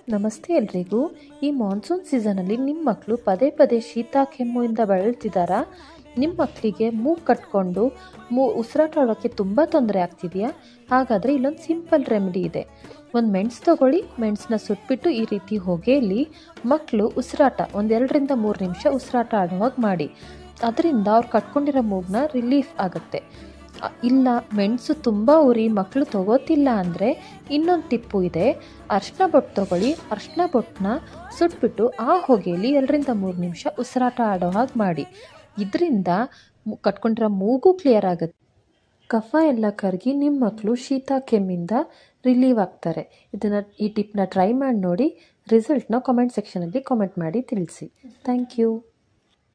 ನಮಸ್ತೆ ಎಲ್ರಿಗೂ. ಈ ಮಾನ್ಸೂನ್ ಸೀಸನಲ್ಲಿ ನಿಮ್ಮ ಮಕ್ಕಳು ಪದೇ ಪದೇ ಶೀತ ಕೆಮ್ಮುವಿಂದ ಬಳಲ್ತಿದ್ದಾರಾ? ನಿಮ್ಮ ಮಕ್ಕಳಿಗೆ ಮೂಗು ಕಟ್ಕೊಂಡು ಉಸಿರಾಟ ಆಡೋಕ್ಕೆ ತುಂಬ ತೊಂದರೆ ಆಗ್ತಿದೆಯಾ? ಹಾಗಾದರೆ ಇಲ್ಲೊಂದು ಸಿಂಪಲ್ ರೆಮಿಡಿ ಇದೆ. ಒಂದು ಮೆಣಸು ತೊಗೊಳ್ಳಿ, ಮೆಣಸನ್ನ ಸುಟ್ಬಿಟ್ಟು ಈ ರೀತಿ ಹೊಗೆಯಲ್ಲಿ ಮಕ್ಕಳು ಉಸಿರಾಟ 2 3 ನಿಮಿಷ ಉಸಿರಾಟ ಆಡೋ ಹಾಗೆ ಮಾಡಿ. ಅದರಿಂದ ಅವ್ರು ಕಟ್ಕೊಂಡಿರೋ ಮೂಗನ್ನ ರಿಲೀಫ್ ಆಗುತ್ತೆ. ಇಲ್ಲ ಮೆಣಸು ತುಂಬ ಉರಿ ಮಕ್ಕಳು ತಗೋತಿಲ್ಲ ಅಂದರೆ ಇನ್ನೊಂದು ಟಿಪ್ಪು ಇದೆ. ಅರಿಶಿನ ಬೊಟ್ಟು ತೊಗೊಳ್ಳಿ, ಅರಿಶಿನ ಬೊಟ್ಟನ್ನ ಸುಟ್ಬಿಟ್ಟು ಆ ಹೊಗೆಯಲ್ಲಿ 2 3 ನಿಮಿಷ ಉಸಿರಾಟ ಆಡೋ ಹಾಗೆ ಮಾಡಿ. ಇದರಿಂದ ಕಟ್ಕೊಂಡಿರೋ ಮೂಗು ಕ್ಲಿಯರ್ ಆಗುತ್ತೆ. ಕಫ ಎಲ್ಲ ಕರಗಿ ನಿಮ್ಮ ಮಕ್ಕಳು ಶೀತ ಕೆಮ್ಮಿಂದ ರಿಲೀವ್ ಆಗ್ತಾರೆ. ಈ ಟಿಪ್ನ ಟ್ರೈ ಮಾಡಿ ನೋಡಿ. ರಿಸಲ್ಟ್ನ ಕಾಮೆಂಟ್ ಸೆಕ್ಷನಲ್ಲಿ ಕಾಮೆಂಟ್ ಮಾಡಿ ತಿಳಿಸಿ. Thank you.